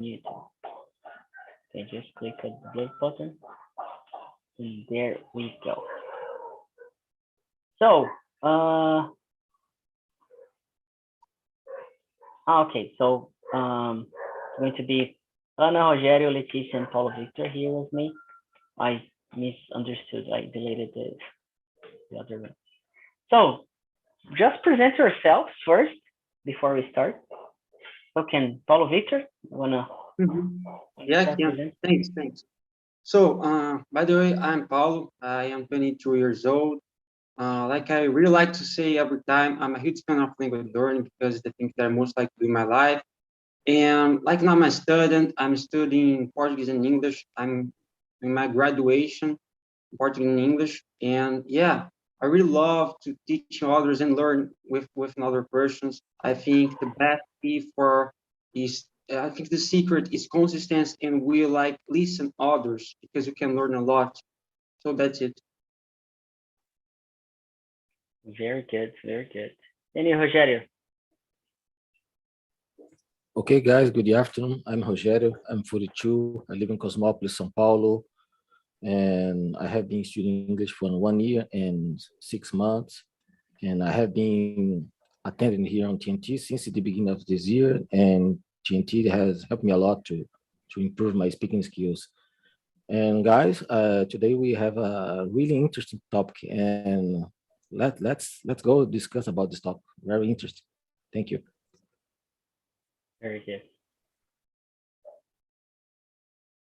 YouTube. Okay, just click on the blue button, and there we go. So, okay, so it's going to be Ana, Rogério, Letícia, and Paulo Victor here with me. I misunderstood. I deleted the other one. So, just present yourselves first before we start. So, can Paulo Victor wanna? Mhm. Yeah, thanks. So, by the way, I'm Paulo. I am 22 years old. Like I really like to say every time, I'm a huge fan of language learning because it's the thing that I most like to do in my life. And like now I'm a student, I'm studying Portuguese and English. I'm in my graduation, Portuguese and English. And yeah, I really love to teach others and learn with other persons. I think the best key for is I think the secret is consistency and we like listen others because you can learn a lot. So that's it. Very good, very good. Any Rogério? Okay, guys, good afternoon. I'm Rogério. I'm 42. I live in Cosmópolis, São Paulo, and I have been studying English for 1 year and 6 months. And I have been attending here on TNT since the beginning of this year, and TNT has helped me a lot to improve my speaking skills. And guys, today we have a really interesting topic, and let's go discuss about this topic. Very interesting. Thank you. Very good.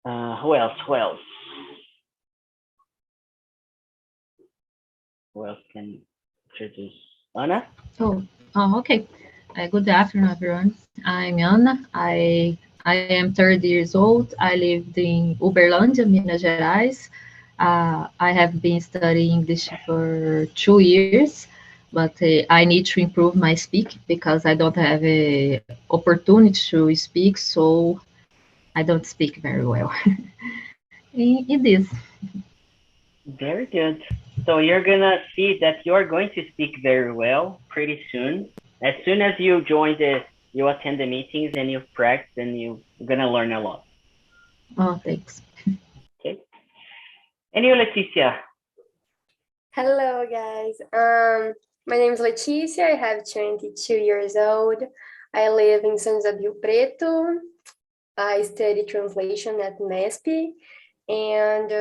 Who else? Who else? Who else can introduce? Ana? Okay. Good afternoon, everyone. I'm Ana. I am 30 years old. I lived in Uberlândia, Minas Gerais. I have been studying English for 2 years, but I need to improve my speak because I don't have a opportunity to speak, so I don't speak very well. It is. Very good. So you're gonna see that you're going to speak very well pretty soon. As soon as you you attend the meetings and you practice, and you're gonna learn a lot. Oh, thanks. Okay. And you, Leticia? Hello, guys. My name is Letícia. I have 22 years old. I live in São José do Rio Preto. I study translation at NESP. And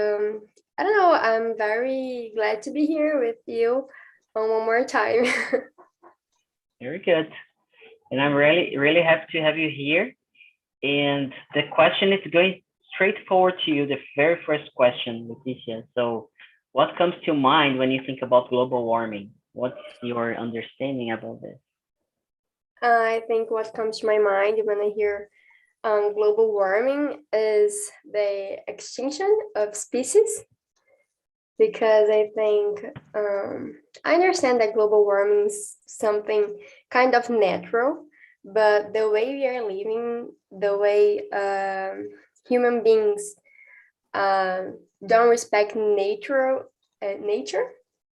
I don't know, I'm very glad to be here with you one more time. Very good. And I'm really happy to have you here. And the question is going straightforward to you, the very first question, Leticia. So what comes to mind when you think about global warming? What's your understanding about this? I think what comes to my mind when I hear global warming is the extinction of species, because I think I understand that global warming is something kind of natural, but the way we are living, the way human beings don't respect nature,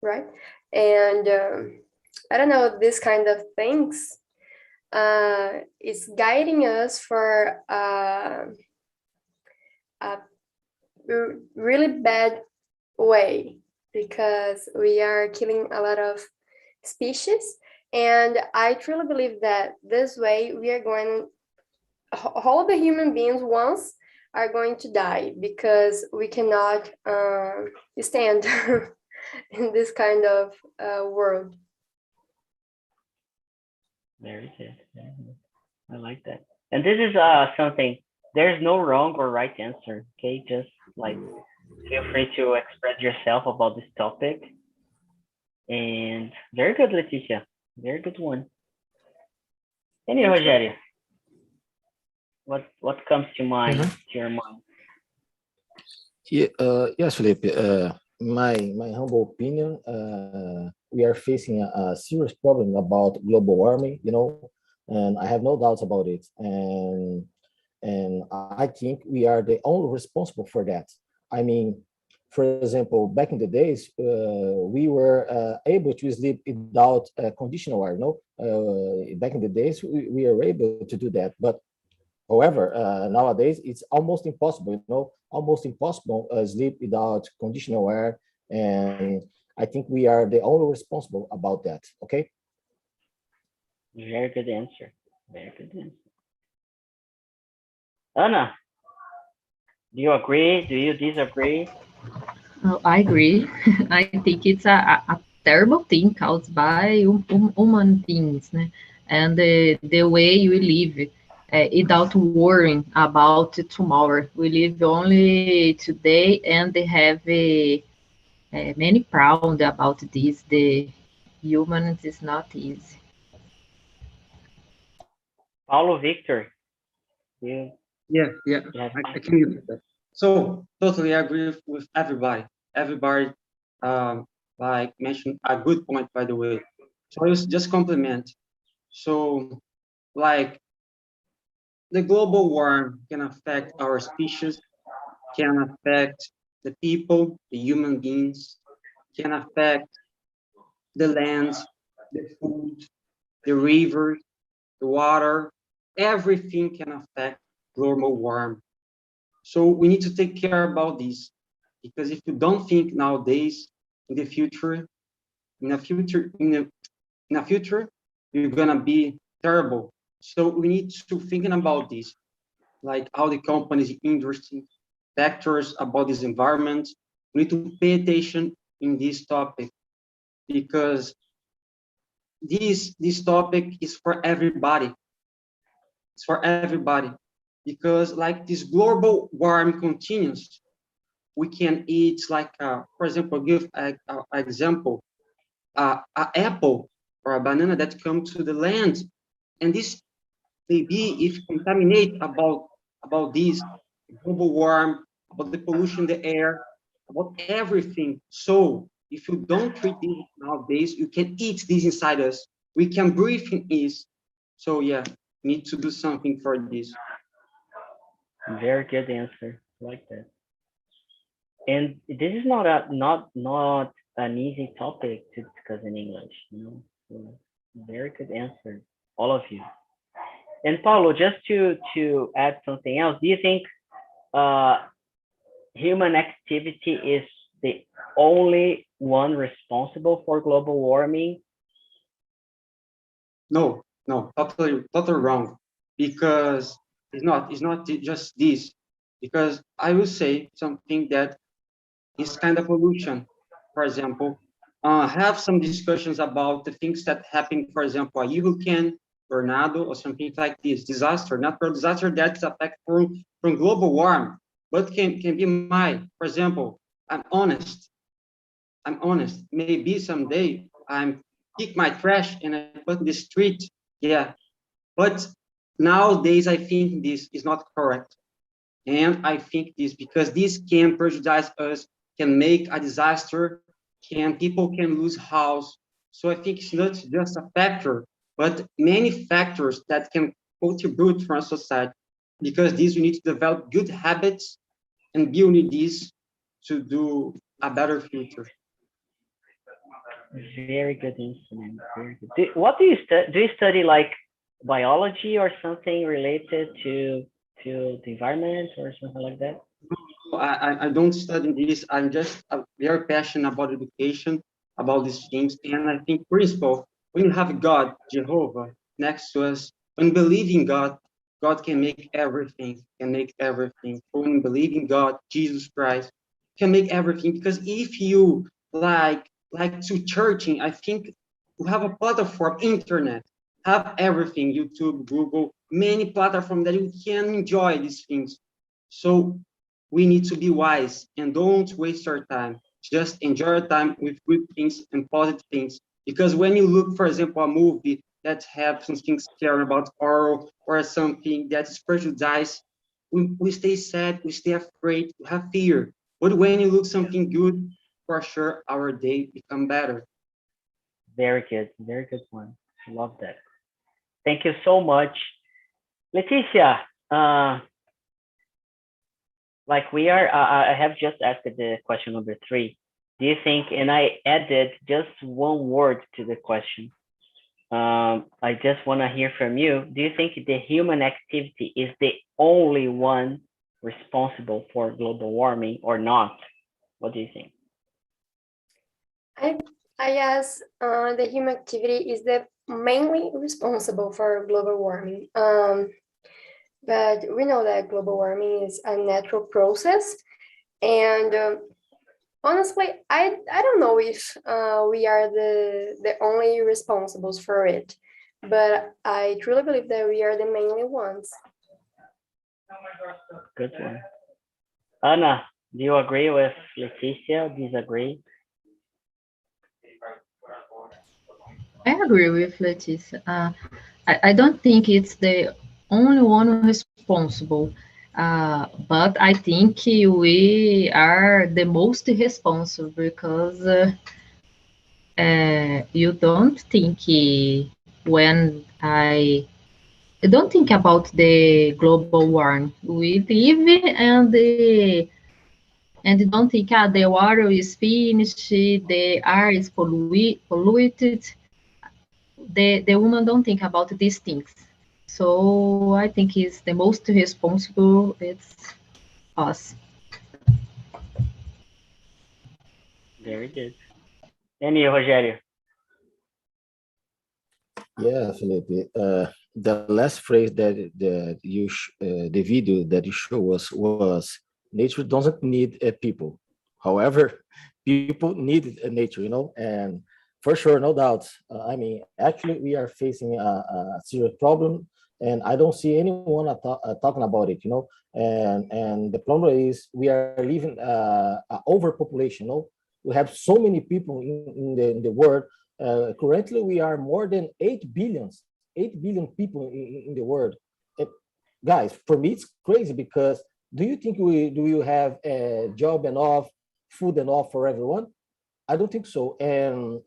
right? And I don't know, this kind of things is guiding us for a really bad way, because we are killing a lot of species. And I truly believe that this way we are going, all the human beings once are going to die, because we cannot stand in this kind of world. Very good. I like that. And this is something, there's no wrong or right answer. Okay, just like feel free to express yourself about this topic. And very good, Leticia. Very good one. Any Rogério? What comes to mind, to your mind? Yeah, yes, Felipe. My humble opinion, we are facing a serious problem about global warming, and I have no doubts about it. And I think we are the only responsible for that. I mean, for example, back in the days, we were able to sleep without conditional air. Back in the days, we were able to do that. But However, nowadays it's almost impossible, almost impossible sleep without conditional air. And I think we are the only responsible about that. Okay. Very good answer. Very good answer. Anna, do you agree? Do you disagree? Oh, I agree. I think it's a terrible thing caused by human beings, né? And the way we live without worrying about tomorrow. We live only today, and they have many problems about this. The humans is not easy. Paulo Victor, you Yeah, have I can use that. So totally agree with everybody. Everybody, like mentioned a good point, by the way. So I was just compliment. So like the global warming can affect our species, can affect the people, the human beings, can affect the lands, the food, the rivers, the water, everything can affect global warming. So we need to take care about this, because if you don't think nowadays, in the future, in the future, you're gonna be terrible. So we need to thinking about this, like how the companies, industry, factors about this environment. We need to pay attention in this topic, because this topic is for everybody. It's for everybody, because like this global warming continues, we can eat like, for example, give an example, an apple or a banana that come to the land, and this maybe if contaminate about this global warming, about the pollution, the air, about everything. So if you don't treat this nowadays, you can eat this inside us. We can breathe in this. So yeah, need to do something for this. very good answer. I like that. And this is not an easy topic to discuss in English, So very good answer, all of you. And Paulo, just to add something else, do you think human activity is the only one responsible for global warming? No, totally wrong. Because it's not just this. Because I will say something that is kind of pollution. For example, have some discussions about the things that happen. For example, a hurricane, tornado, or something like this. Disaster, natural disaster that's affect from global warming, but can be my. For example, I'm honest. I'm honest. Maybe someday I'm pick my trash and I put in the street. Yeah, but nowadays I think this is not correct, and I think this because this can prejudice us, can make a disaster, can people can lose house. So I think it's not just a factor, but many factors that can contribute for a society. Because this we need to develop good habits and build this to do a better future. Very good instrument. Very good. What do you study? Do you study like biology or something related to the environment or something like that? I don't study this. I'm just very passionate about education, about these things. And I think, principle, when you have God, Jehovah, next to us, when believe in God, God can make everything, can make everything. When you believe in God, Jesus Christ, can make everything. Because if you like to churching, I think you have a platform, internet, have everything, YouTube, Google, many platforms that you can enjoy these things. So we need to be wise and don't waste our time. Just enjoy your time with good things and positive things. Because when you look, for example, a movie that have some things scary about horror or something that is prejudice, we stay sad, we stay afraid, we have fear. But when you look something good, for sure our day become better. Very good one. Love that. Thank you so much, Leticia. Like we are, I have just asked the question number 3. Do you think, and I added just one word to the question. I just want to hear from you. Do you think the human activity is the only one responsible for global warming or not? What do you think? I guess the human activity is the mainly responsible for global warming. But we know that global warming is a natural process, and honestly, I don't know if we are the only responsibles for it, but I truly believe that we are the mainly ones. Good one. Anna, do you agree with Leticia? Disagree? I agree with Leticia. I don't think it's the only one responsible, but I think we are the most responsible because you don't think when I don't think about the global warming. We live and don't think the water is finished, the air is polluted. The woman don't think about these things. So I think it's the most responsible. It's us. Very good. And you, Rogério? Yeah, Felipe. The last phrase that the video that you show us was nature doesn't need people. However, people need nature, and for sure, no doubt. I mean, actually, we are facing a serious problem, and I don't see anyone talking about it, And the problem is we are living a overpopulation. We have so many people in the world. Currently, we are more than 8 billion people in the world. Uh, Guys, for me, it's crazy because do you think do you have a job enough, food enough for everyone? I don't think so. And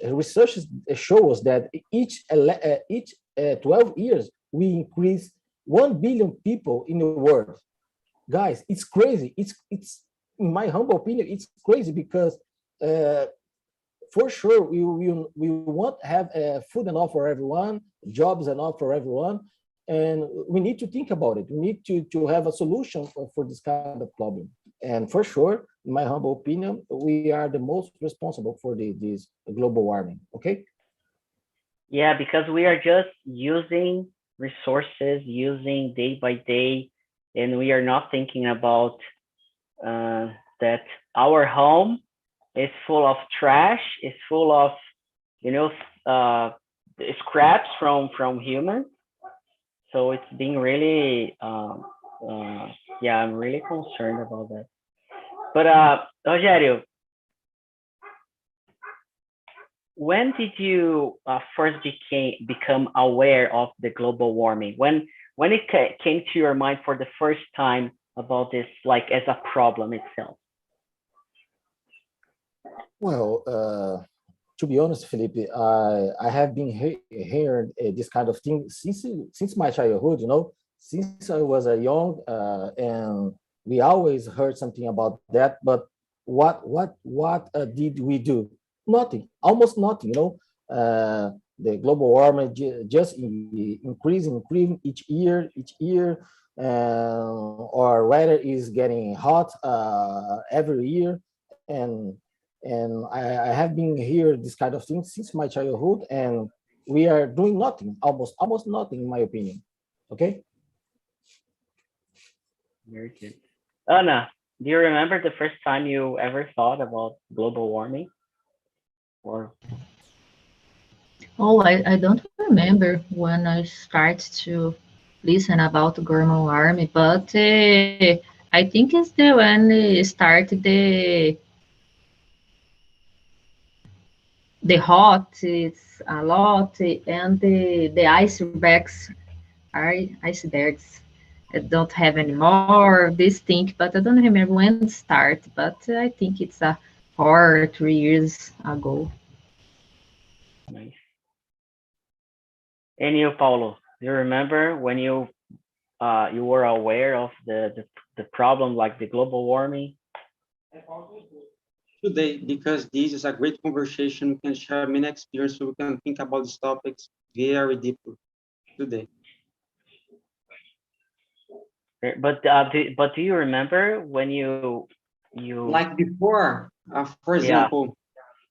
research show us that each 12 years we increase 1 billion people in the world. Guys, it's crazy. It's in my humble opinion, it's crazy because uh, for sure we want to have food enough for everyone, jobs enough for everyone, and we need to think about it. We need to have a solution for this kind of problem. And for sure, in my humble opinion, we are the most responsible for this global warming. Okay. Yeah, because we are just using resources, using day by day, and we are not thinking about that our home is full of trash, is full of, you know, scraps from humans. So it's being really, yeah, I'm really concerned about that. But Rogério, when did you first become aware of the global warming? When it came to your mind for the first time about this, like as a problem itself? Well, to be honest, Felipe, I have been hearing this kind of thing since my childhood. Since I was a young, and we always heard something about that. But what did we do? Nothing, almost nothing. The global warming just increasing each year, or weather is getting hot every year, and I have been here this kind of thing since my childhood, and we are doing nothing, almost nothing, in my opinion. Okay. Very good. Anna, do you remember the first time you ever thought about global warming? Or Oh, I don't remember when I start to listen about global warming, but I think it's the when it start the hot, it's a lot, and the icebergs don't have anymore this thing, but I don't remember when it start, but I think it's a 4 or 3 years ago. nice. And you, Paulo, do you remember when you were aware of the problem like the global warming? today, because this is a great conversation. We can share many experiences, so we can think about these topics very deeply today. But do you remember when you Like before, for yeah, example,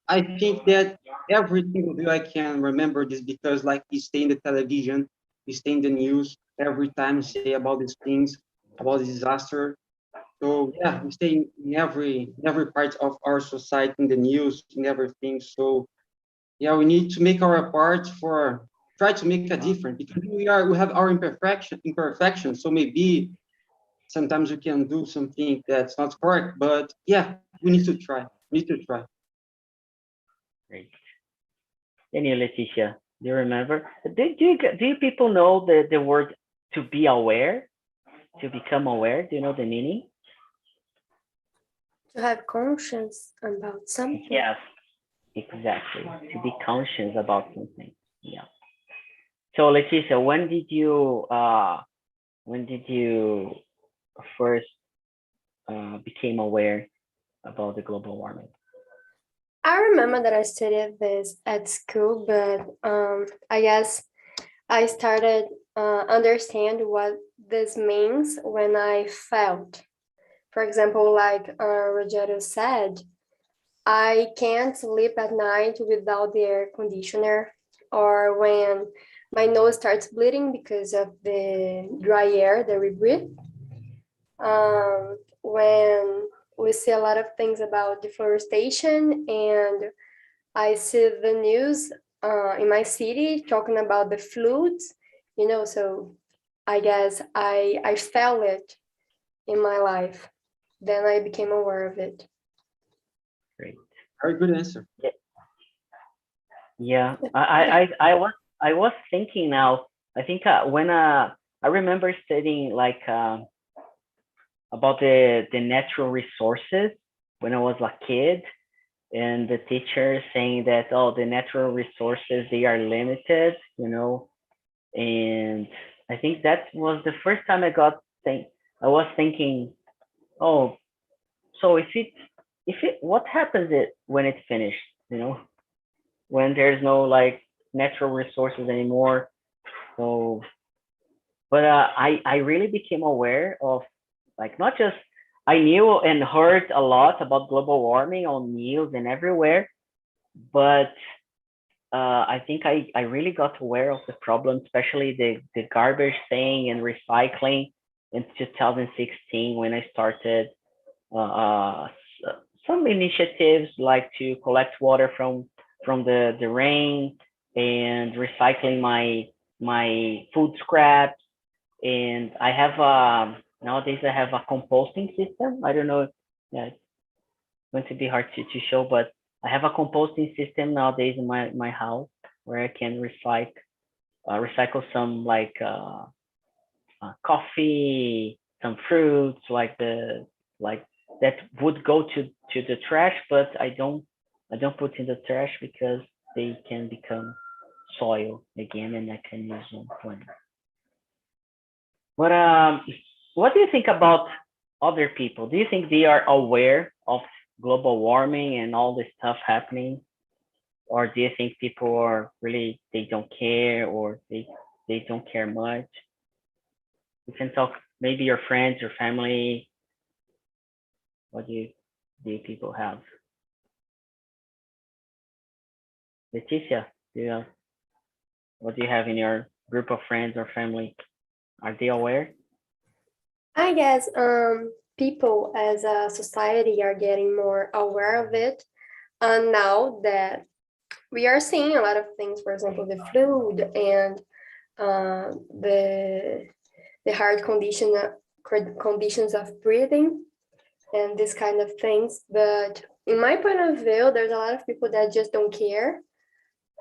I think that every single day I can remember this because like you stay in the television, you stay in the news every time you say about these things, about the disaster. So yeah, we stay in every part of our society, in the news, in everything. So yeah, we need to make our part for try to make a difference because we have our imperfection. So maybe sometimes we can do something that's not correct, but yeah, we need to try. We need to try. great. And you, Leticia, do you remember? Do you people know the word to be aware, to become aware? Do you know the meaning? To have conscience about something. Yes, exactly. To be conscious about something. Yeah. So Leticia, when did you first became aware about the global warming? I remember that I studied this at school, but I guess I started understand what this means when I felt. For example, like Rogério said, I can't sleep at night without the air conditioner, or when my nose starts bleeding because of the dry air that we breathe. When we see a lot of things about deforestation, and I see the news in my city talking about the floods, so I guess I felt it in my life. Then I became aware of it. Great. Very good answer. Yeah, I was thinking now. I think when I remember studying like about the natural resources when I was a kid, and the teacher saying that the natural resources they are limited, and I think that was the first time I was thinking, oh, so what happens when it's finished, when there's no like natural resources anymore. So, but I really became aware of like not just I knew and heard a lot about global warming on news and everywhere, but I think I really got aware of the problem, especially the garbage thing and recycling in 2016 when I started some initiatives like to collect water from the rain and recycling my food scraps. And I have nowadays I have a composting system. I don't know, yeah, it's going to be hard to show, but I have a composting system nowadays in my house where I can recycle some like coffee, some fruits, like that would go to the trash, but I don't put in the trash because they can become soil again, and I can use them for. But what do you think about other people? Do you think they are aware of global warming and all this stuff happening, or do you think people are really they don't care, or they don't care much? You can talk maybe your friends, your family. What do you people have? Leticia, what do you have in your group of friends or family? Are they aware? I guess people as a society are getting more aware of it. And now that we are seeing a lot of things, for example, the flood and the hard conditions of breathing and this kind of things. But in my point of view, there's a lot of people that just don't care.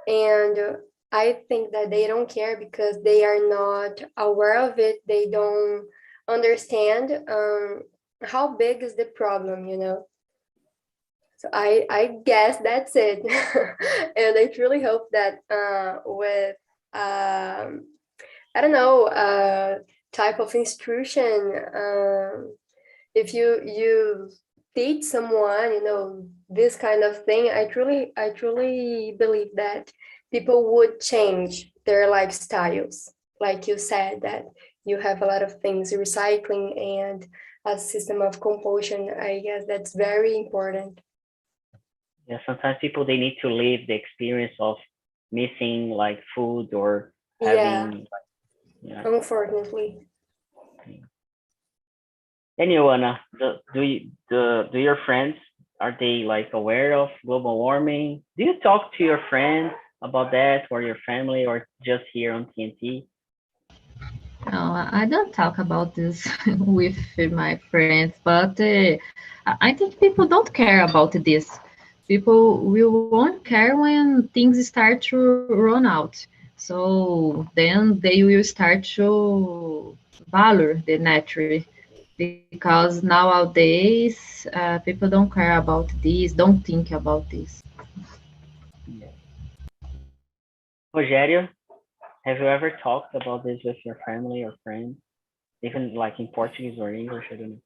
And I think that they don't care because they are not aware of it. They don't understand how big is the problem, So I guess that's it. And I truly hope that with I don't know type of instruction, if you teach someone, this kind of thing, I truly believe that people would change their lifestyles. Like you said, that you have a lot of things, recycling and a system of compulsion. I guess that's very important. Yeah, sometimes people, they need to live the experience of missing like food or having, yeah. Unfortunately. And you, Anna, do your friends, are they like aware of global warming? Do you talk to your friends about that, or your family, or just here on TNT? No, I don't talk about this with my friends, but I think people don't care about this. People will won't care when things start to run out. So then they will start to value the nature because nowadays people don't care about this, don't think about this. Rogério, have you ever talked about this with your family or friends, even like in Portuguese or English? I don't know.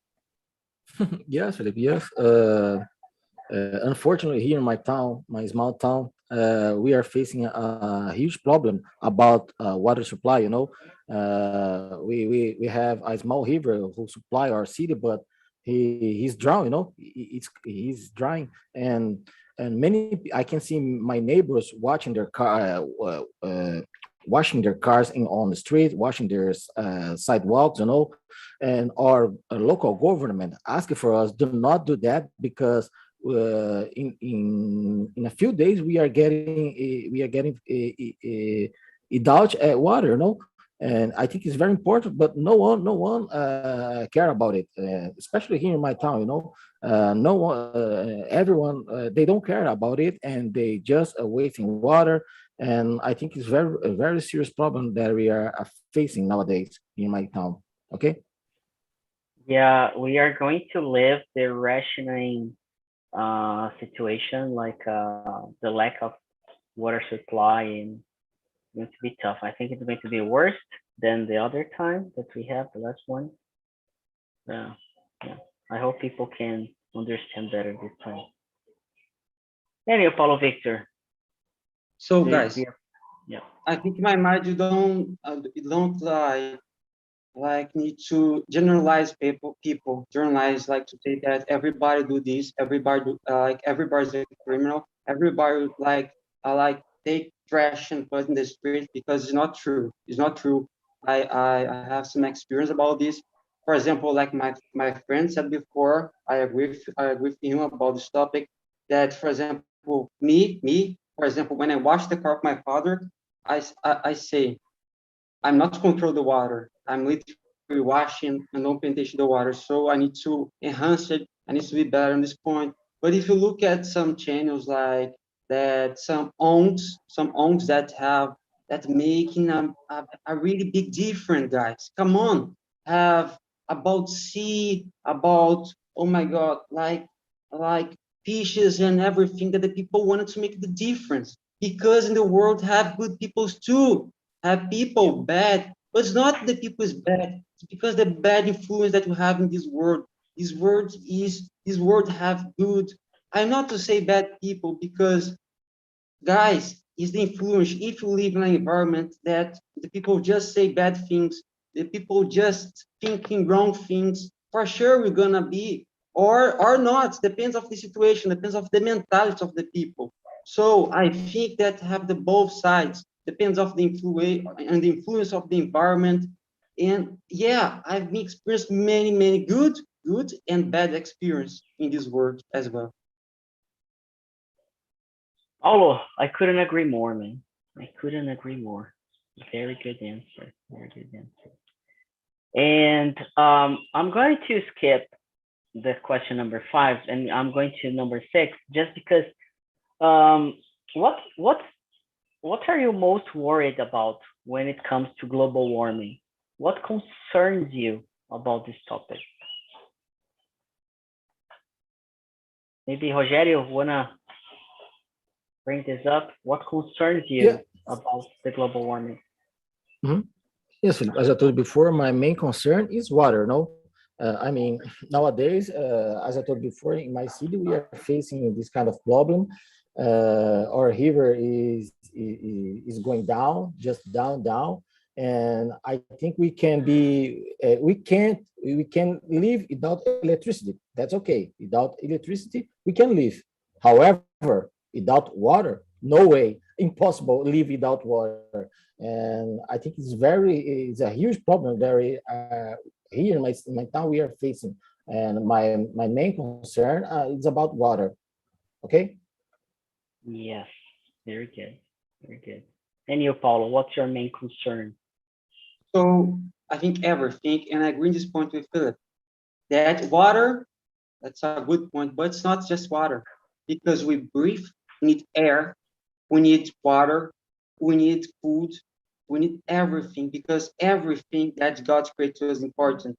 Yes, Felipe, yes. Unfortunately, here in my town, my small town, we are facing a huge problem about water supply. We have a small river who supply our city, but he's drowned. He's drying, and many I can see my neighbors watching their car. Washing their cars on the street, washing their sidewalks, and our local government asking for us do not do that because in a few days we are getting indulge water, and I think it's very important, but no one care about it, especially here in my town, no one, everyone, they don't care about it, and they just are wasting water, and I think it's a very serious problem that we are facing nowadays in my town. Okay. Yeah, we are going to live the rationing situation, like the lack of water supply, and it's going to be tough. I think it's going to be worse than the other time that we have, the last one. Yeah, I hope people can understand better this time. Anyway, Paulo Victor. So guys, yeah, I think in my mind you don't like need to generalize people generalize, like to say that everybody do this, everybody do, like everybody's a criminal, everybody like take trash and put in the street, because it's not true. I have some experience about this. For example, like my friend said before, I agree with him about this topic, that for example, me for example, when I wash the car of my father, I say I'm not to control the water. I'm literally washing and don't pay attention to the water. So I need to enhance it. I need to be better on this point. But if you look at some channels like that, some onks that making a really big difference, guys. Come on, have about sea, about, oh my God, like fishes and everything, that the people wanted to make the difference, because in the world have good peoples too, have people bad, but it's not the people is bad, it's because the bad influence that you have in this world. This world have good. I'm not to say bad people, because guys, is the influence. If you live in an environment that the people just say bad things, the people just thinking wrong things, for sure we're gonna be, or not, depends of the situation, depends of the mentality of the people. So I think that have the both sides, depends of the influence and the influence of the environment. And yeah, I've experienced many good and bad experience in this world as well. Paulo, I couldn't agree more, man. I couldn't agree more. Very good answer. Very good answer. And I'm going to skip the question number 5, and I'm going to number 6, just because what are you most worried about when it comes to global warming? What concerns you about this topic? Maybe Rogério, wanna bring this up? What concerns you about the global warming? Mm-hmm. Yes, Philip, as I told you before, my main concern is water, I mean, nowadays, as I told before, in my city, we are facing this kind of problem. Our river is going down, just down, and I think we can live without electricity. That's okay. Without electricity, we can live. However, without water, no way, impossible live without water. And I think it's a huge problem very here in my town we are facing. And my main concern is about water. Okay. Yes, very good, very good. And you, Paulo, what's your main concern? So I think everything, and I agree on this point with Philip, that water, that's a good point, but it's not just water, because we breathe, we need air, we need water, we need food, we need everything, because everything that God created is important.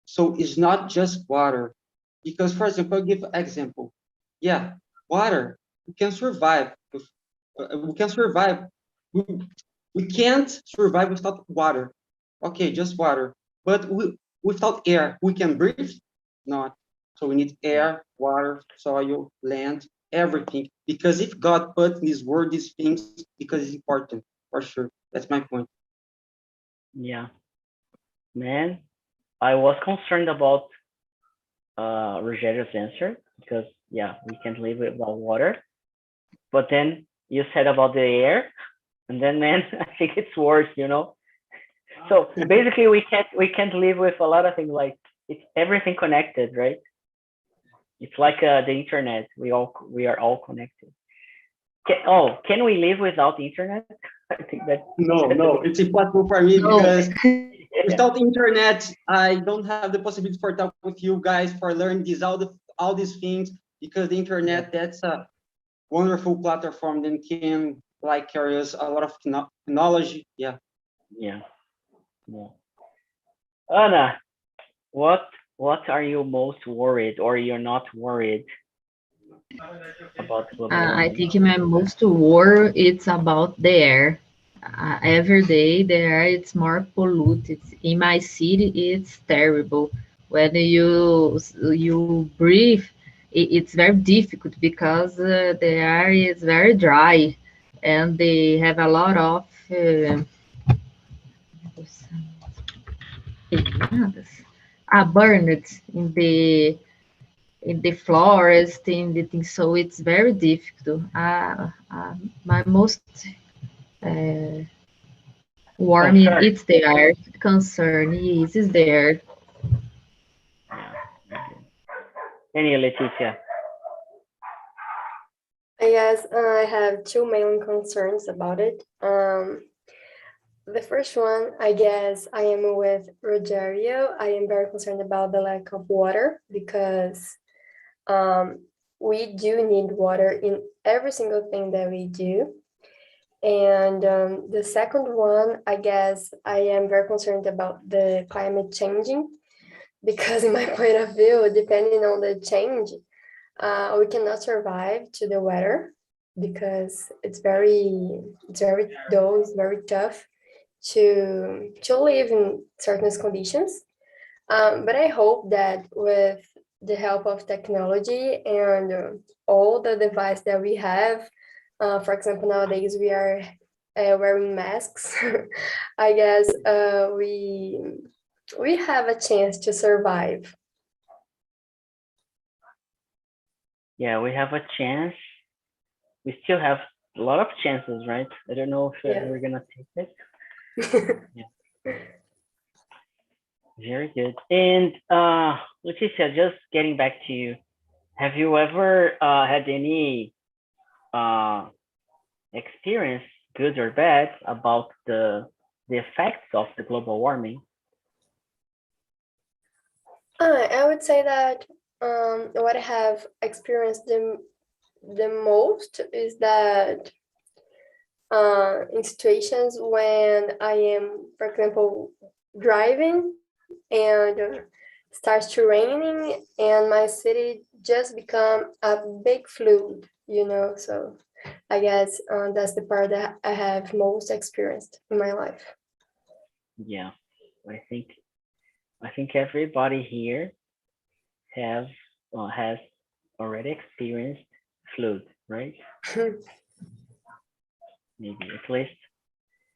So it's not just water, because, for example, I'll give an example. Yeah, water, we can survive. We can survive. We can't survive without water. Okay, just water. But without air, we can breathe? Not. So we need air, water, soil, land, everything. Because if God put in His word these things, because it's important, for sure. That's my point. Yeah, man, I was concerned about Rogerio's answer because yeah, we can't live without water. But then you said about the air, and then man, I think it's worse, you know. So basically, we can't live with a lot of things. Like it's everything connected, right? It's like the internet. We are all connected. Can we live without the internet? I think that No, it's impossible for me No. because without internet, I don't have the possibility for talk with you guys for learning all these things because the internet that's a wonderful platform that can like carry us a lot of knowledge. Yeah. yeah. Anna, what are you most worried or you're not worried about global I warming? think my most worry it's about the air. Every day the air it's more polluted. In my city, it's terrible. When you breathe, it's very difficult because the air is very dry, and they have a lot of burned in the forest, in the thing. So it's very difficult. My most uh, warming Concern. it's there. Concern is there. Yeah. Okay. And you, Leticia? I guess I have two main concerns about it. The first one, I guess I am with Rogerio. I am very concerned about the lack of water because we do need water in every single thing that we do. And the second one, I guess I am very concerned about the climate changing because in my point of view, depending on the change, we cannot survive to the weather because it's very dull, it's very tough to live in certain conditions. But I hope that with the help of technology and all the devices that we have, for example, nowadays we are wearing masks. I guess we have a chance to survive. Yeah, we have a chance. We still have a lot of chances, right? I don't know if we're gonna take it. Yeah. Very good. And Leticia, just getting back to you, have you ever had any experience, good or bad, about the effects of the global warming? I would say that what I have experienced the most is that in situations when I am, for example, driving and starts to raining and my city just become a big flood, so I guess that's the part that I have most experienced in my life. Yeah, I think I think everybody here has already experienced flood, right? Maybe at least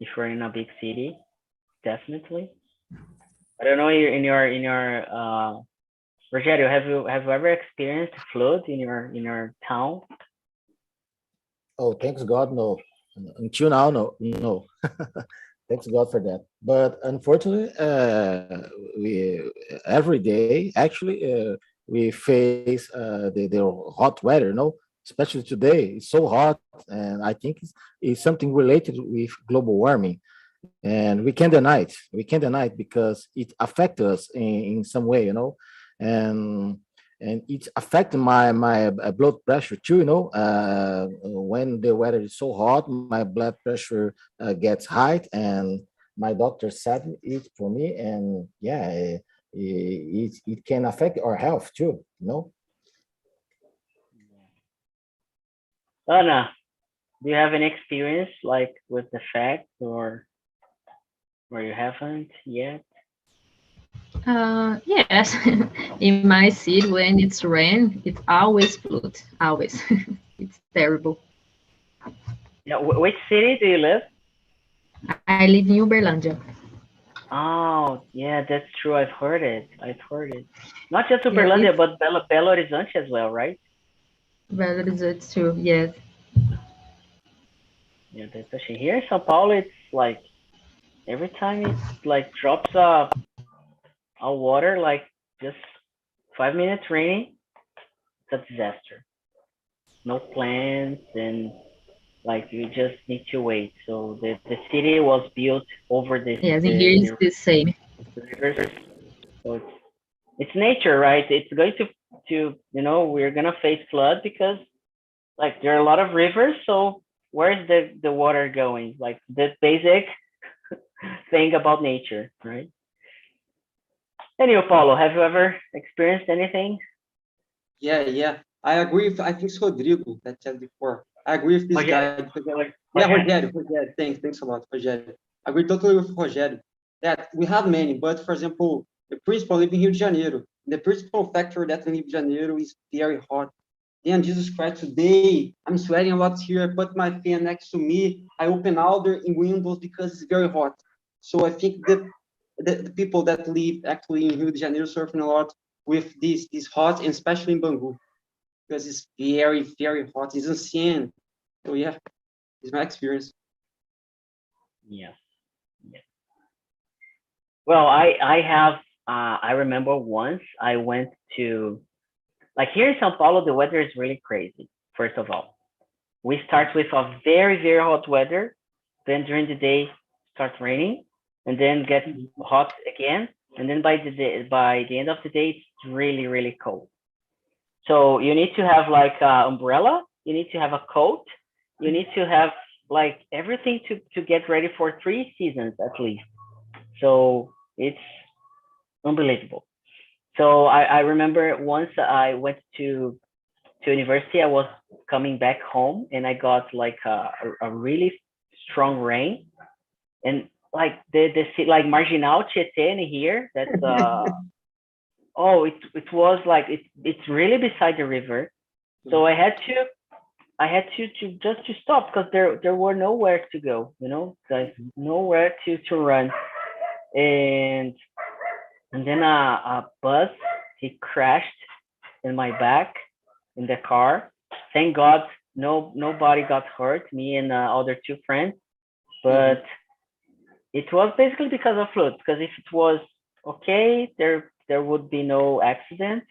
if you're in a big city, definitely. I don't know in your Rogério, have you ever experienced flood in your town? Oh, thanks God, no. Until now, no. Thanks God for that. But unfortunately, we every day actually we face the hot weather. No, especially today, it's so hot, and I think it's something related with global warming, and we can't deny it. We can't deny it because it affects us in some way, and it affects my blood pressure too. When the weather is so hot, my blood pressure gets high, and my doctor said it for me, and yeah, it can affect our health too. Anna, do you have any experience like with the fact or you haven't yet? Yes, in my city, when it's rain, it's always flood, always. It's terrible. Yeah, which city do you live? I live in Uberlândia. Oh, yeah, that's true. I've heard it. I've heard it. Not just Yeah, Uberlândia, it's but Belo Horizonte as well, right? very good too. Yes. Yeah, that's actually here in São Paulo. It's like every time it like drops a water, like just 5 minutes raining, it's a disaster. No plans and like you just need to wait. So the city was built over this Yes, and here is the same. the rivers. So it's nature, right? It's going to we're gonna face flood because like there are a lot of rivers. So where's the water going? Like the basic thing about nature, right? Anyway, Paulo, have you ever experienced anything? Yeah. I agree with, I think it's Rodrigo that said before. I agree with this Rogério. guy. Yeah, Rogério. Thanks a lot, Rogério. I agree totally with Rogério that we have many, but for example, the principal live in Rio de Janeiro. The principal factor that in Rio de Janeiro is very hot. Damn, Jesus Christ, today I'm sweating a lot here. I put my fan next to me. I open all the windows because it's very hot. So I think that the people that live actually in Rio de Janeiro surfing a lot with this hot, and especially in Bangu, because it's very, very hot. It's insane. So yeah, it's my experience. Yeah. Yeah. Well, I have I remember once I went to like here in Sao Paulo the weather is really crazy. First of all, we start with a very hot weather, then during the day starts raining, and then gets hot again, and then by the end of the day it's really cold. So you need to have like an umbrella, you need to have a coat, you need to have like everything to get ready for 3 seasons at least. So it's unbelievable. So I remember once I went to university, I was coming back home and I got like a really strong rain and like the like Marginal Tietê here. That's oh it was like it's really beside the river. So I had to just to stop because there were nowhere to go. There's nowhere to run and then a bus he crashed in my back in the car. Thank God, nobody got hurt. Me and other two friends, but it was basically because of flood. Because if it was okay, there would be no accident.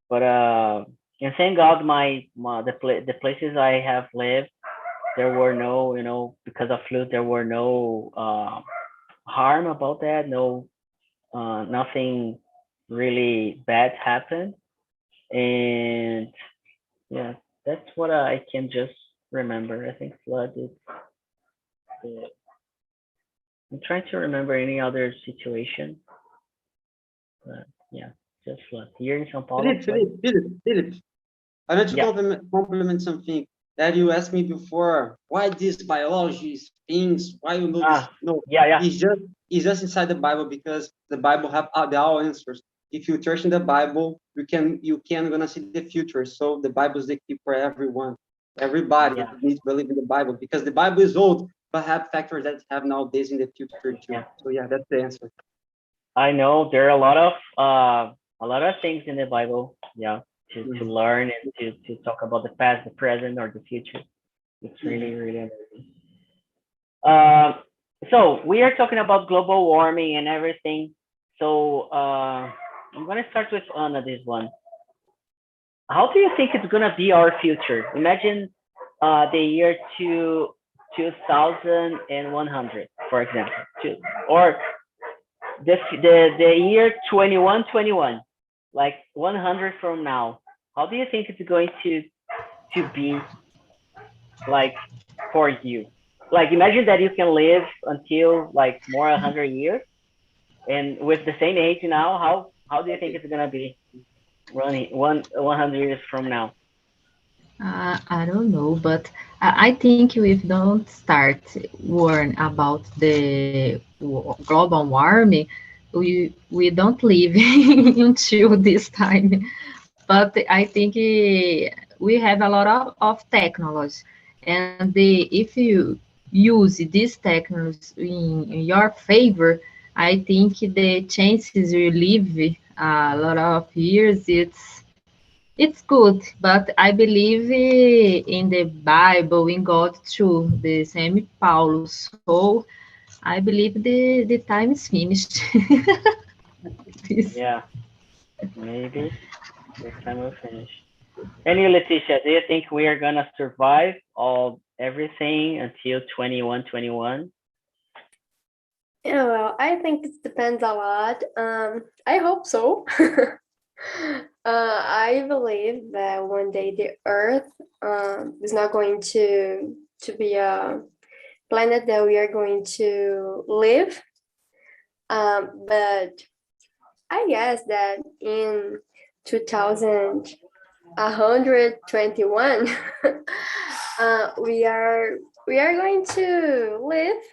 But and thank God, the places I have lived, there were no because of flood there were no harm about that. No, nothing really bad happened, and yeah, that's what I can just remember. I think flood is. I'm trying to remember any other situation, but yeah, just flood here in São Paulo. Philip. I want to Yeah. compliment something that you asked me before, why this biology things, why you know this? No, yeah. it's just inside the Bible, because the Bible have all answers. If you search in the Bible, you can gonna see the future. So the Bible is the key for everyone. Everybody needs to believe in the Bible, because the Bible is old, but have factors that have nowadays in the future too. Yeah. So yeah, that's the answer. I know there are a lot of things in the Bible, to learn and to talk about the past, the present, or the future. It's really, really amazing. So we are talking about global warming and everything. So I'm gonna start with Anna this one. How do you think it's gonna be our future? Imagine the year 2100, for example, or the year 2121, like 100 from now. How do you think it's going to be like for you? Like imagine that you can live until like more 100 years, and with the same age now, how do you think it's gonna be running 100 years from now? I don't know, but I think we don't start worrying about the global warming, we don't live until this time. But I think we have a lot of technology, and if you use this technology in your favor, I think the chances you live a lot of years, it's good, but I believe in the Bible, in God too, the same Paulo. So I believe the time is finished. Yeah, maybe this time we'll finish. And you, Leticia, do you think we are gonna survive everything until 2121? Yeah, well, I think it depends a lot. I hope so. I believe that one day the Earth is not going to be a planet that we are going to live. But I guess that in 2121, we are going to live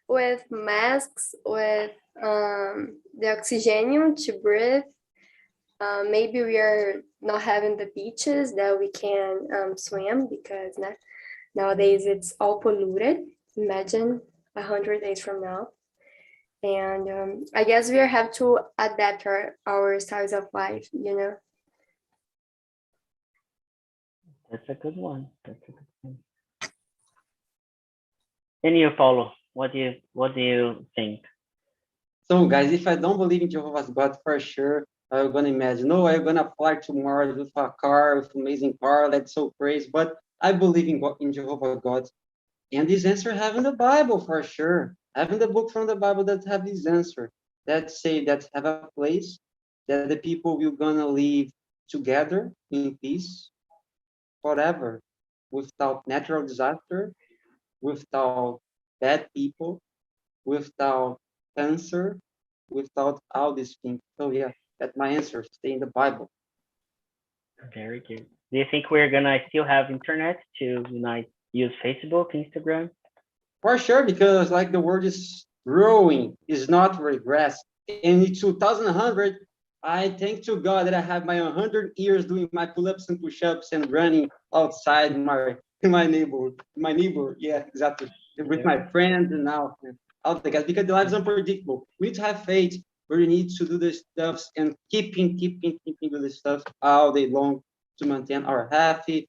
with masks, with the oxygen to breathe. Maybe we are not having the beaches that we can swim, because nowadays it's all polluted. Imagine 100 days from now. And I guess we have to adapt our styles of life, you know. That's a good one. And you, Paulo, what do you think? So guys, if I don't believe in Jehovah's God, for sure, I'm gonna imagine, oh, I'm gonna fly to Mars with a car, with an amazing car, that's so crazy. But I believe in God, in Jehovah God. And this answer have in the Bible for sure. Having the book from the Bible that have this answer, that say that have a place that the people will gonna live together in peace forever, without natural disaster, without bad people, without cancer, without all these things. So yeah, that's my answer. Stay in the Bible. Very good. Do you think we're gonna still have internet to use Facebook, Instagram? For sure, because like the word is growing, is not regress. And in 2100, I thank to God that I have my 100 years doing my pull-ups and push-ups and running outside my neighbor. Yeah, exactly. With my friends and now all the guys, because the life is unpredictable. We need to have faith. We need to do this stuff and keeping doing this stuff all day long to maintain our healthy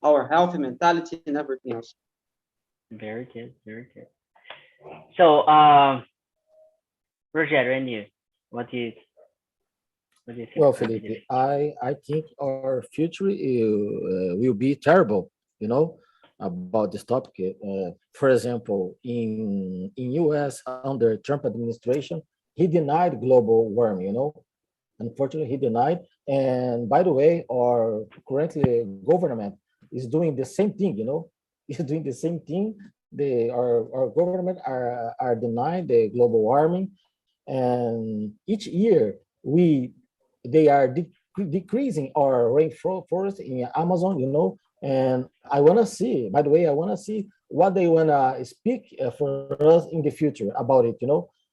mentality and everything else. Very good, very good. So, Roger, and you, what do you think? Well, Felipe, I think our future will be terrible, about this topic. For example, in US under Trump administration, he denied global warming, Unfortunately, he denied. And by the way, our currently government is doing the same thing, is doing the same thing. Our government are denying the global warming, and each year they are decreasing our rainforest in Amazon, And I want to see, by the way, I want to see what they want to speak for us in the future about it,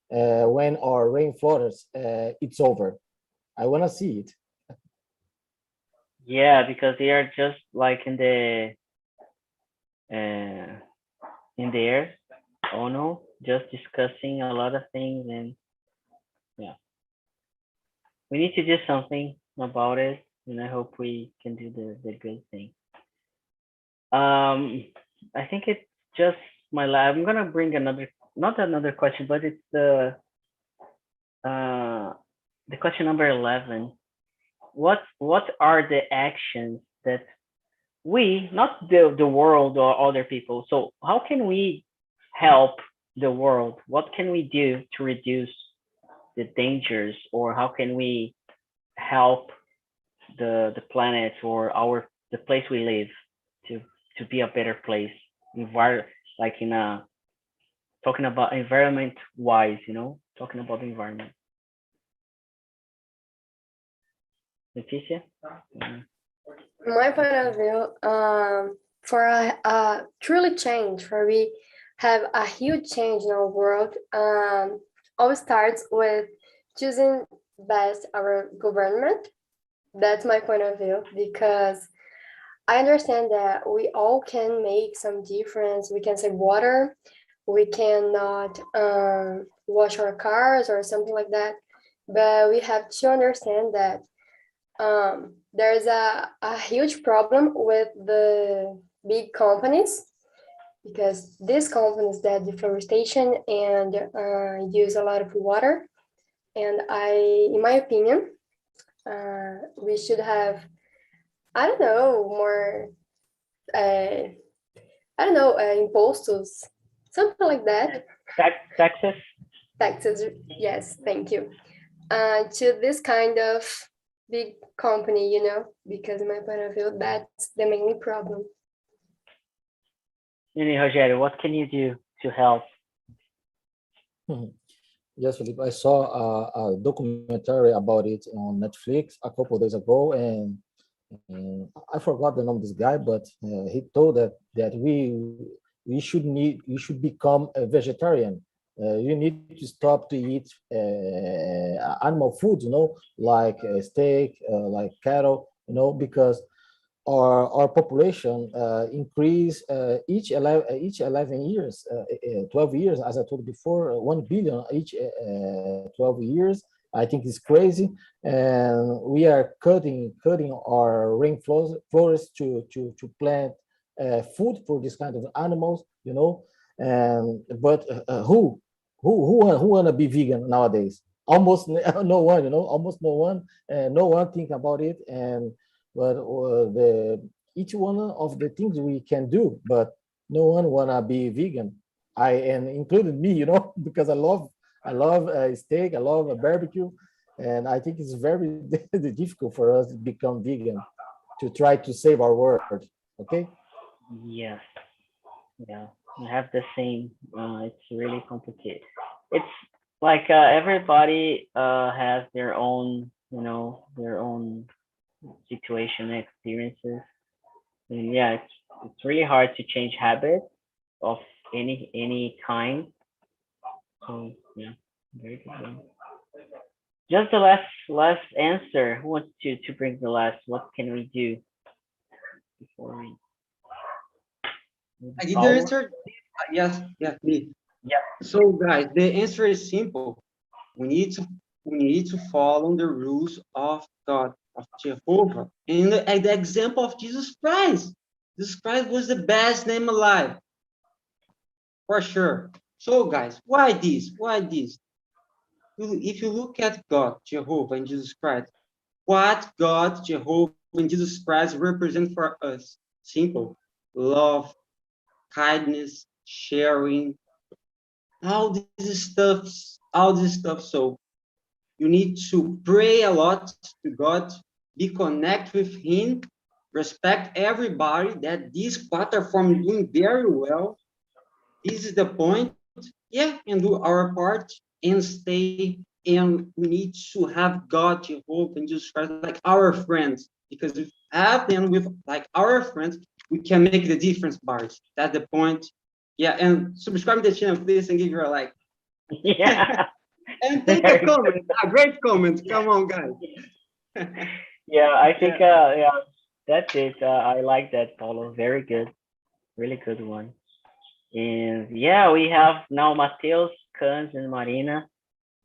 when our rainforest it's over. I want to see it. Yeah, because they are just like uh, in the air. Oh no, just discussing a lot of things, and yeah, we need to do something about it, and I hope we can do the good thing. Um, I think it's just my lab. I'm gonna bring another, not another question, but it's uh the question number 11. What are the actions that we, not the world or other people, so how can we help the world? What can we do to reduce the dangers, or how can we help the planet or our the place we live to be a better place, like in a, talking about environment wise, talking about the environment. Leticia? My point of view, for a truly change, for we have a huge change in our world, all starts with choosing best our government. That's my point of view, because I understand that we all can make some difference. We can save water, we cannot wash our cars or something like that, but we have to understand that there's a huge problem with the big companies, because these companies that deforestation and use a lot of water. And in my opinion, we should have, I don't know, more, I don't know, impostos, something like that. Taxes? Taxes, yes, thank you. To this kind of big company, because in my point of view, that's the main problem. Rogério, what can you do to help? Yes, Felipe, I saw a documentary about it on Netflix a couple of days ago, and I forgot the name of this guy, but he told that we should become a vegetarian. You need to stop to eat animal foods, like steak, like cattle, because our population increase each 11 years, 12 years, as I told before, 1 billion each 12 years. I think it's crazy, and we are cutting our rainforest to plant food for this kind of animals, And but who wanna be vegan nowadays? Almost no one, almost no one, and no one think about it. And but each one of the things we can do, but no one wanna be vegan. And including me, because I love steak, I love a barbecue, and I think it's very difficult for us to become vegan to try to save our world. Okay. Yes. Yeah, I have the same. It's really complicated. It's like everybody has their own, their own situation and experiences. And yeah, it's really hard to change habits of any kind. So yeah, very good one. Just the last answer. Who wants to bring the last? What can we do before we? I did the Paulo? answer. Yes, me. Yeah. So guys, the answer is simple. We need to follow the rules of God, of Jehovah. And the example of Jesus Christ. Jesus Christ was the best name alive, for sure. So guys, why this? Why this? If you look at God, Jehovah, and Jesus Christ, what God, Jehovah, and Jesus Christ represent for us? Simple. Love, kindness, sharing, all this stuff. So you need to pray a lot to God, be connect with Him, respect everybody. That this platform is doing very well. This is the point. Yeah, and do our part and stay. And we need to have God, Jehovah, and Jesus Christ like our friends, because if we have them with like our friends, we can make the difference, Bart. That's the point. Yeah, and subscribe to the channel, please, and give her a like. Yeah. And take a comment, a great comment. Come on, guys. Yeah, I think yeah, that's it. I like that, Paulo. Very good. Really good one. And yeah, we have now Mateus, Kans, and Marina,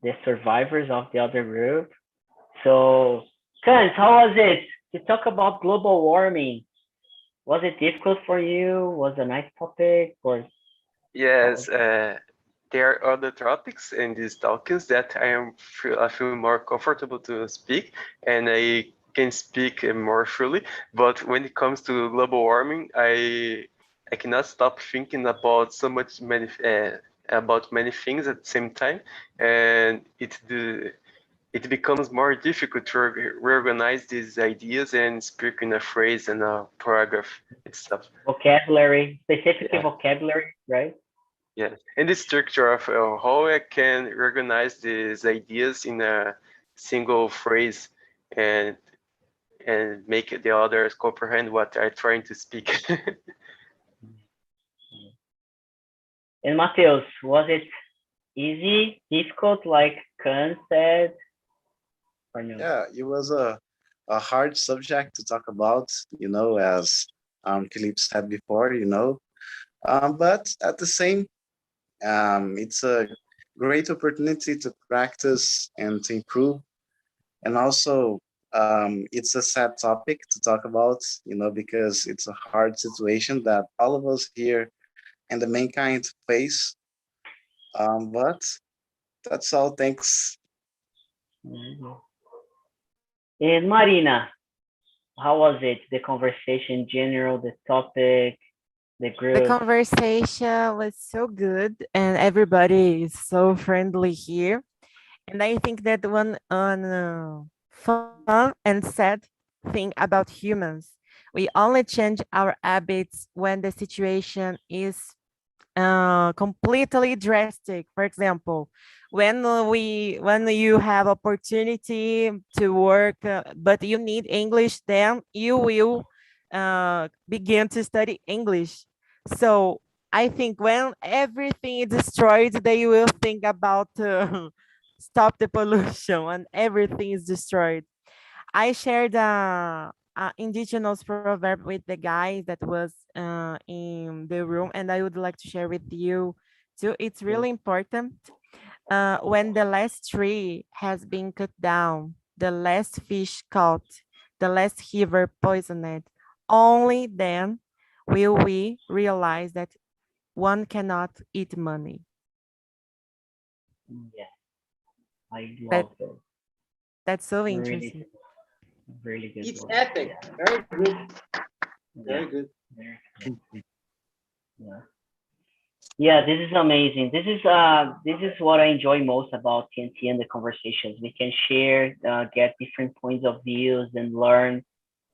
the survivors of the other group. So, Kans, how was it to talk about global warming? Was it difficult for you? Was it a nice topic? Or Yes, there are other topics in these talks that I feel more comfortable to speak, and I can speak more freely. But when it comes to global warming, I cannot stop thinking about about many things at the same time, and it becomes more difficult to reorganize these ideas and speak in a phrase and a paragraph itself. vocabulary, specifically Yeah. vocabulary, right? Yeah, and the structure of how I can organize these ideas in a single phrase and make the others comprehend what I'm trying to speak. And Mateus, was it easy, difficult, like Khan said, or no? Yeah, it was a hard subject to talk about, as Philippe said before, but at the same, it's a great opportunity to practice and to improve. And also, it's a sad topic to talk about, because it's a hard situation that all of us here and the mankind face. But that's all. Thanks. Mhm. And Marina, how was it? The conversation in general, the topic, the The group? conversation was so good, and everybody is so friendly here. And I think that one fun and sad thing about humans, we only change our habits when the situation is completely drastic. For example, when you have opportunity to work, but you need English, then you will begin to study English. So I think when everything is destroyed, they will think about stop the pollution when everything is destroyed. I shared a indigenous proverb with the guy that was in the room, and I would like to share with you too. It's really important. When the last tree has been cut down, the last fish caught, the last river poisoned, only then will we realize that one cannot eat money. Yeah, I That love it. that's so Really, interesting. really good It's one. epic. Very good. Yeah, Very good. very good. Yeah. Yeah, this is amazing. This is what I enjoy most about TNT and the conversations. We can share, get different points of views and learn,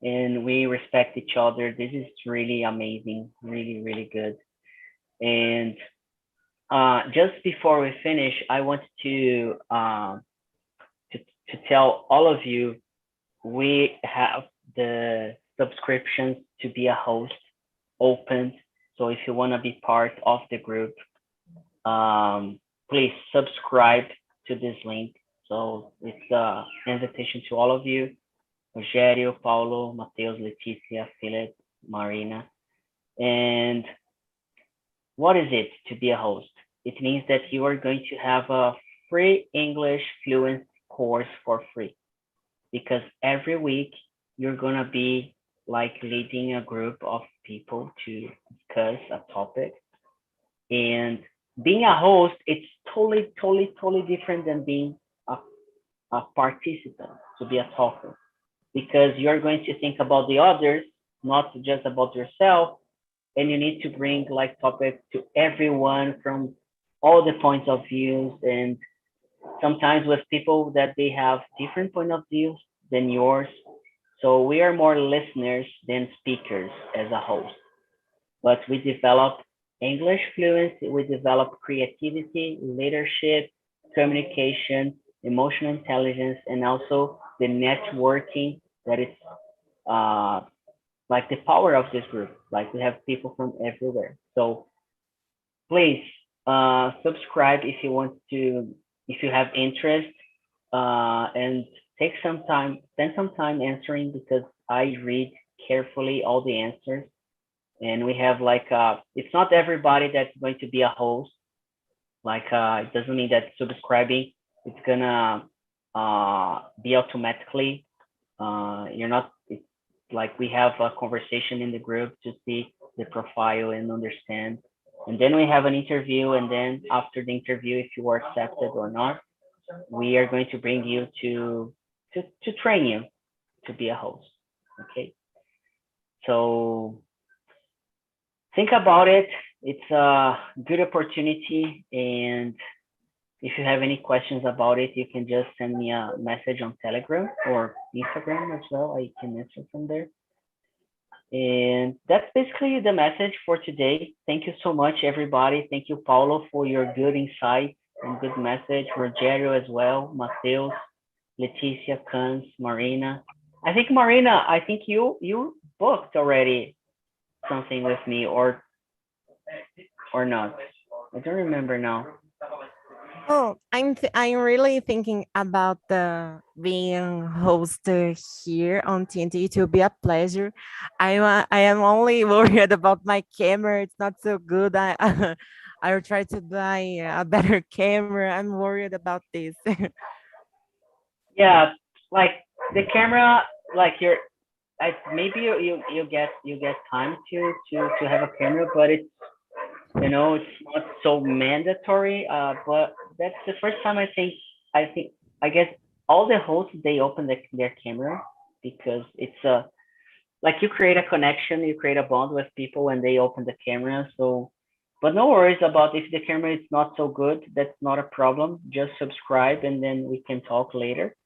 and we respect each other. This is really amazing, really, really good. And just before we finish, I want to tell all of you we have the subscriptions to be a host opened. So if you want to be part of the group, please subscribe to this link. So it's an invitation to all of you: Rogério, Paulo, Mateus, Leticia, Philip, Marina. And what is it to be a host? It means that you are going to have a free English fluency course for free, because every week you're gonna be like leading a group of people to discuss a topic. And being a host, it's totally, totally, totally different than being a, a participant, to be a talker, because you're going to think about the others, not just about yourself. And you need to bring like topics to everyone from all the points of views, and sometimes with people that they have different point of views than yours. So we are more listeners than speakers as a host. But we develop English fluency, we develop creativity, leadership, communication, emotional intelligence, and also the networking that is uh, like the power of this group. Like we have people from everywhere. So please subscribe if you want to, if you have interest, and take some time, spend some time answering, because I read carefully all the answers. And we have like, it's not everybody that's going to be a host. Like, it doesn't mean that subscribing it's gonna be automatically. You're not. It's like we have a conversation in the group to see the profile and understand, and then we have an interview. And then after the interview, if you are accepted or not, we are going to bring you to train you to be a host. Okay. So think about it. It's a good opportunity, and if you have any questions about it, you can just send me a message on Telegram or Instagram as well. I can answer from there. And that's basically the message for today. Thank you so much, everybody. Thank you, Paulo, for your good insight and good message. Rogerio as well, Mateus, Leticia, Kans, Marina. I think Marina, I think you booked already something with me, or not. I don't remember now. Oh, I'm really thinking about the being hosted here on TNT. It will be a pleasure. I am only worried about my camera. It's not so good. I will try to buy a better camera. I'm worried about this. Yeah, like the camera, like maybe you get time to have a camera, but it's, you know, it's not so mandatory. But that's the first time I guess all the hosts, they open their camera, because it's like you create a connection, you create a bond with people when they open the camera. So, but no worries about if the camera is not so good. That's not a problem. Just subscribe and then we can talk later.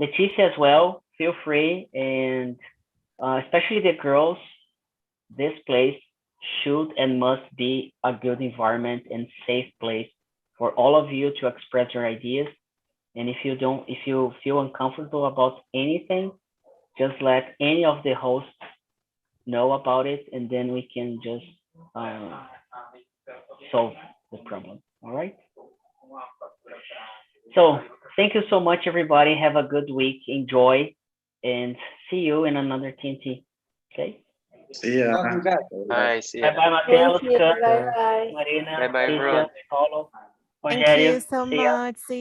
Leticia as well, feel free, and especially the girls, this place should and must be a good environment and safe place for all of you to express your ideas. And if you feel uncomfortable about anything, just let any of the hosts know about it, and then we can just solve the problem. All right. So thank you so much, everybody. Have a good week. Enjoy, and see you in another TNT. Okay. Yeah. Bye. See Bye ya. bye, Mateus, Thank you. Kant, Bye bye. Marina, Bye bye, Leticia, everyone. Paulo, Thank Rogério. you so See ya. much. See